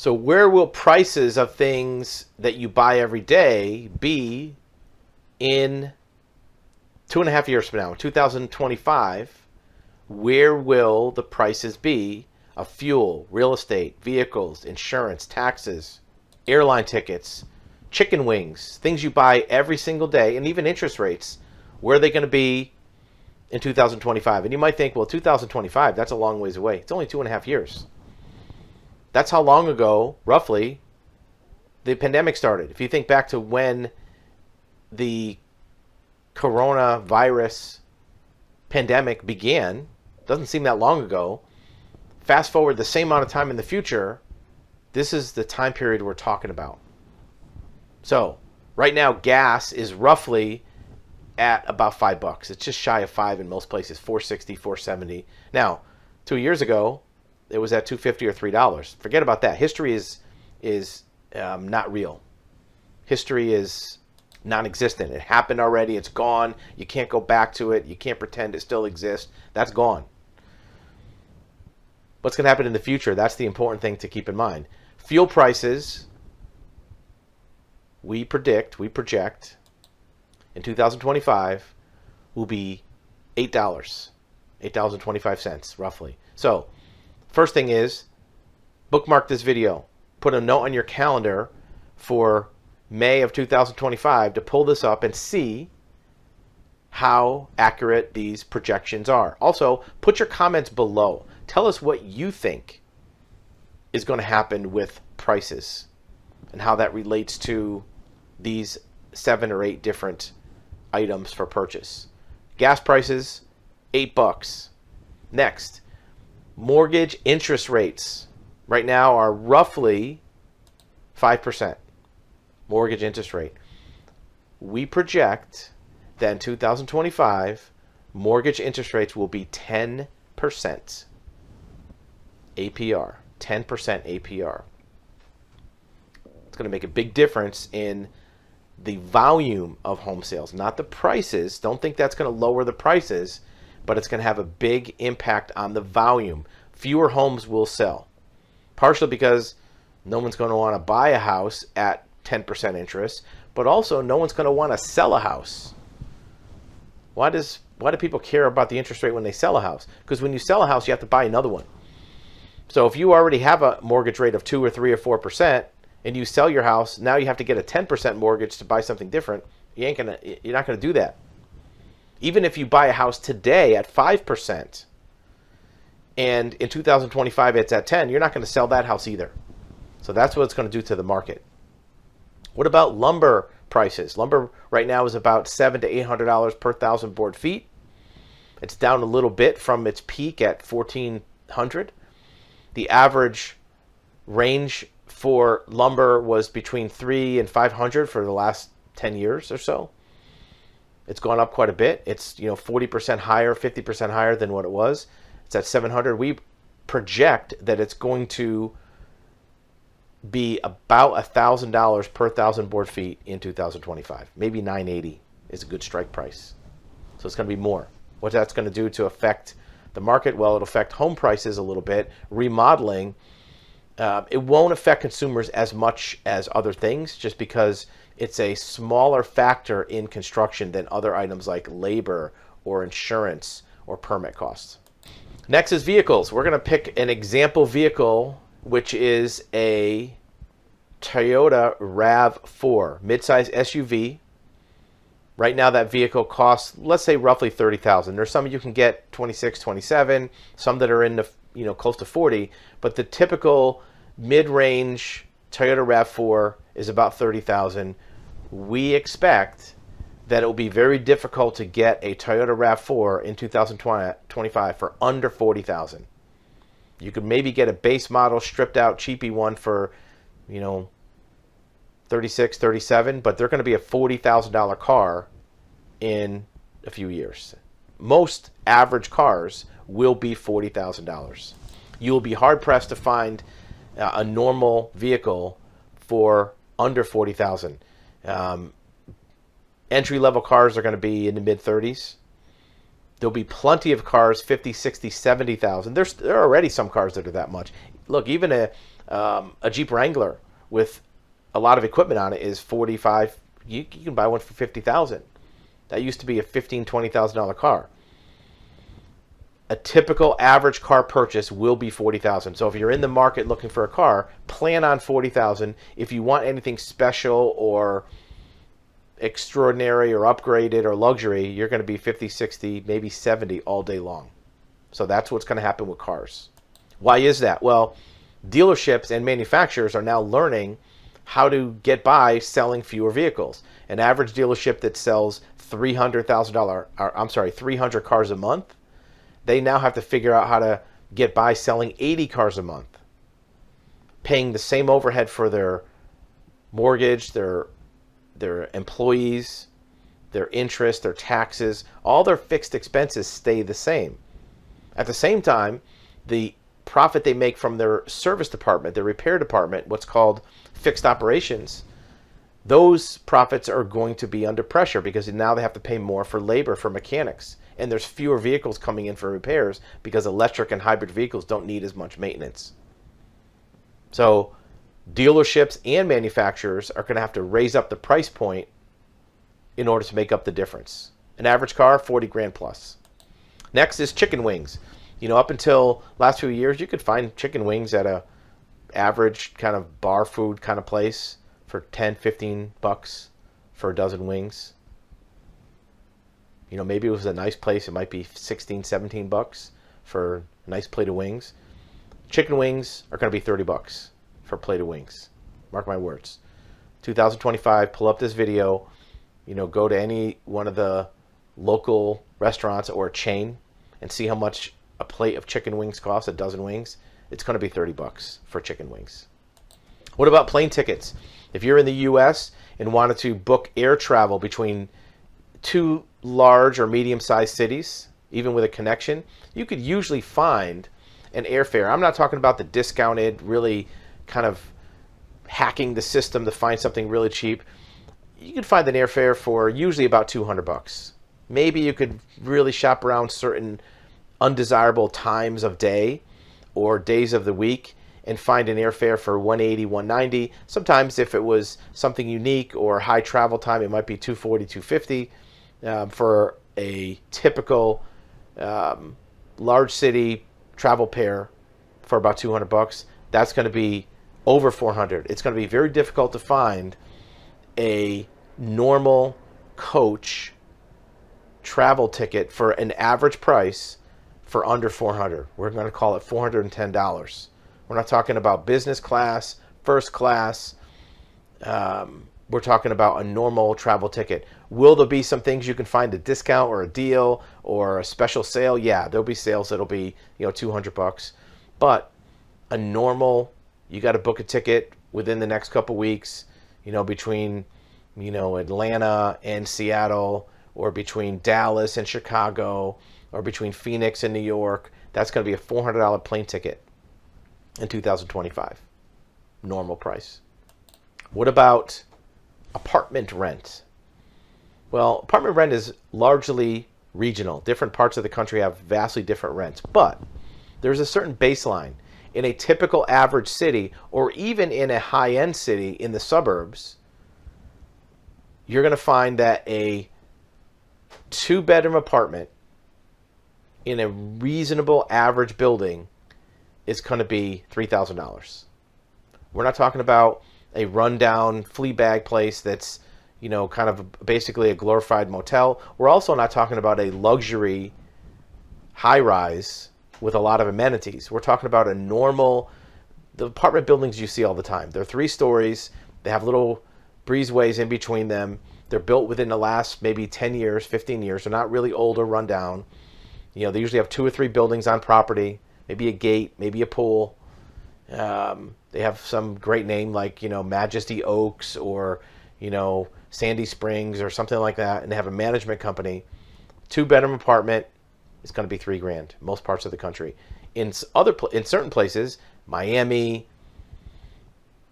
So where will prices of things that you buy every day be in 2.5 years from now, 2025? Where will the prices be of fuel, real estate, vehicles, insurance, taxes, airline tickets, chicken wings, things you buy every single day, and even interest rates? Where are they going to be in 2025? And you might think, well, 2025, that's a long ways away. It's only 2.5 years. That's how long ago, roughly, the pandemic started. If you think back to when the coronavirus pandemic began, doesn't seem that long ago. Fast forward the same amount of time in the future, this is the time period we're talking about. So right now, gas is roughly at about $5. It's just shy of $5 in most places, $4.60, $4.70. Now, 2 years ago, it was at $2.50 or $3. Forget about that. History is not real. History is non-existent. It happened already. It's gone. You can't go back to it. You can't pretend it still exists. That's gone. What's going to happen in the future? That's the important thing to keep in mind. Fuel prices, we project in 2025 will be $8, $8.25 roughly. So first thing is, bookmark this video. Put a note on your calendar for May of 2025 to pull this up and see how accurate these projections are. Also, put your comments below. Tell us what you think is going to happen with prices and how that relates to these 7 or 8 different items for purchase. Gas prices, $8. Next, mortgage interest rates right now are roughly 5%. Mortgage interest rate. We project that in 2025, mortgage interest rates will be 10% APR. 10% APR. It's going to make a big difference in the volume of home sales, not the prices. Don't think that's going to lower the prices, but it's going to have a big impact on the volume. Fewer homes will sell, partially because no one's going to want to buy a house at 10% interest, but also no one's going to want to sell a house. Why do people care about the interest rate when they sell a house? Because when you sell a house, you have to buy another one. So if you already have a mortgage rate of 2 or 3 or 4%, and you sell your house, now you have to get a 10% mortgage to buy something different. You're not gonna do that. Even if you buy a house today at 5%, and in 2025 it's at 10, you're not going to sell that house either. So that's what it's going to do to the market. What about lumber prices? Lumber right now is about $700 to $800 per 1,000 board feet. It's down a little bit from its peak at $1,400. The average range for lumber was between $300 and $500 for the last 10 years or so. It's gone up quite a bit. It's 40% higher, 50% higher than what it was. It's at $700. We project that it's going to be about $1,000 per 1,000 board feet in 2025. Maybe $980 is a good strike price. So it's going to be more. What that's going to do to affect the market? Well, it'll affect home prices a little bit, remodeling. It won't affect consumers as much as other things, just because it's a smaller factor in construction than other items like labor or insurance or permit costs. Next is vehicles. We're going to pick an example vehicle, which is a Toyota RAV4 midsize SUV. Right now that vehicle costs, let's say, roughly $30,000. There's some you can get 26, 27, some that are in the close to 40, but the typical mid-range Toyota RAV4 is about $30,000. We expect that it will be very difficult to get a Toyota RAV4 in 2025 for under $40,000. You could maybe get a base model, stripped out, cheapy one for, 36, 37, but they're going to be a $40,000 car in a few years. Most average cars will be $40,000. You will be hard pressed to find a normal vehicle for under $40,000. Entry-level cars are going to be in the mid-30s. There'll be plenty of cars, 50, 60, 70,000. There are already some cars that are that much. Look, even a A Jeep Wrangler with a lot of equipment on it is 45. You can buy one for 50,000. That used to be a $15,000-$20,000 car. A typical average car purchase will be 40,000. So if you're in the market looking for a car, plan on 40,000. If you want anything special or extraordinary or upgraded or luxury, you're going to be 50, 60, maybe 70 all day long. So that's what's going to happen with cars. Why is that? Well, dealerships and manufacturers are now learning how to get by selling fewer vehicles. An average dealership that sells $300 cars a month, they now have to figure out how to get by selling 80 cars a month, paying the same overhead for their mortgage, their employees, their interest, their taxes. All their fixed expenses stay the same. At the same time, the profit they make from their service department, their repair department, what's called fixed operations, those profits are going to be under pressure because now they have to pay more for labor, for mechanics. And there's fewer vehicles coming in for repairs because electric and hybrid vehicles don't need as much maintenance. So dealerships and manufacturers are going to have to raise up the price point in order to make up the difference. An average car, 40 grand plus. Next is chicken wings. Up until last few years, you could find chicken wings at a average kind of bar food kind of place for 10, 15 bucks for a dozen wings. Maybe it was a nice place. It might be 16, 17 bucks for a nice plate of wings. Chicken wings are going to be 30 bucks for a plate of wings. Mark my words. 2025, pull up this video, go to any one of the local restaurants or a chain and see how much a plate of chicken wings costs, a dozen wings. It's going to be 30 bucks for chicken wings. What about plane tickets? If you're in the U.S. and wanted to book air travel between two large or medium-sized cities, even with a connection, you could usually find an airfare. I'm not talking about the discounted, really kind of hacking the system to find something really cheap. You could find an airfare for usually about 200 bucks. Maybe you could really shop around certain undesirable times of day or days of the week and find an airfare for 180, 190. Sometimes if it was something unique or high travel time, it might be 240, 250 for a typical large city travel pair for about 200 bucks. That's going to be over 400. It's going to be very difficult to find a normal coach travel ticket for an average price for under 400. We're going to call it $410. We're not talking about business class, first class. We're talking about a normal travel ticket. Will there be some things you can find a discount or a deal or a special sale? Yeah, there'll be sales that'll be 200 bucks. But a normal, you got to book a ticket within the next couple weeks, between Atlanta and Seattle, or between Dallas and Chicago, or between Phoenix and New York. That's going to be a $400 plane ticket in 2025. Normal price. What about apartment rent? Well, apartment rent is largely regional. Different parts of the country have vastly different rents, but there's a certain baseline. In a typical average city, or even in a high-end city in the suburbs, you're going to find that a two-bedroom apartment in a reasonable average building is going to be $3,000. We're not talking about a rundown flea bag place that's, kind of basically a glorified motel. We're also not talking about a luxury high-rise with a lot of amenities. We're talking about the apartment buildings you see all the time. They're 3 stories. They have little breezeways in between them. They're built within the last maybe 10 years, 15 years. They're not really old or run down. They usually have 2 or 3 buildings on property, maybe a gate, maybe a pool. They have some great name like, Majesty Oaks or, Sandy Springs or something like that. And they have a management company. 2-bedroom apartment is going to be $3,000, most parts of the country. In certain places, Miami,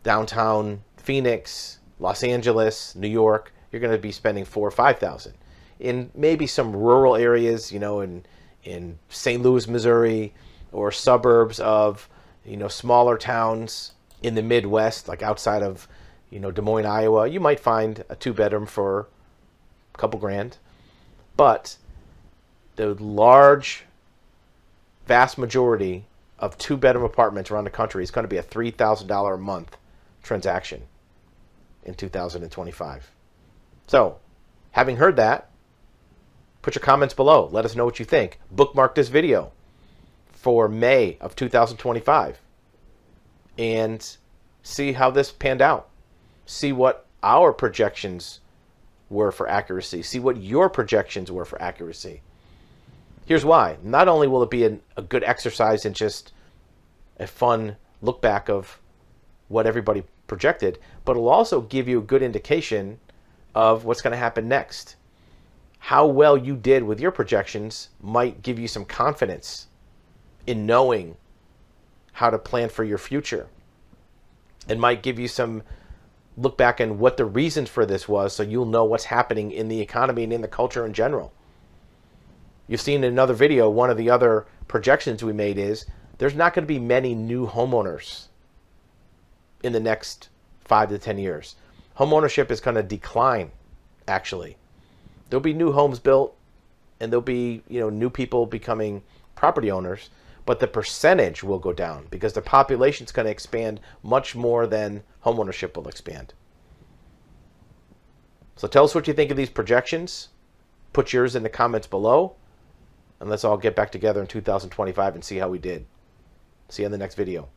downtown Phoenix, Los Angeles, New York, you're going to be spending $4,000 or $5,000. In maybe some rural areas, in St. Louis, Missouri, or suburbs of, smaller towns, in the Midwest, like outside of, Des Moines, Iowa, you might find a 2-bedroom for a couple grand. But the vast majority of 2-bedroom apartments around the country is going to be a $3,000 a month transaction in 2025. So, having heard that, put your comments below. Let us know what you think. Bookmark this video for May of 2025 and see how this panned out. See what our projections were for accuracy. See what your projections were for accuracy. Here's why. Not only will it be a good exercise and just a fun look back of what everybody projected, but it'll also give you a good indication of what's going to happen next. How well you did with your projections might give you some confidence in knowing how to plan for your future. It might give you some look back on what the reasons for this was, so you'll know what's happening in the economy and in the culture in general. You've seen in another video, one of the other projections we made is there's not going to be many new homeowners in the next 5 to 10 years. Home ownership is going to decline, actually. There'll be new homes built, and there'll be new people becoming property owners, but the percentage will go down because the population is going to expand much more than home ownership will expand. So tell us what you think of these projections. Put yours in the comments below, and let's all get back together in 2025 and see how we did. See you in the next video.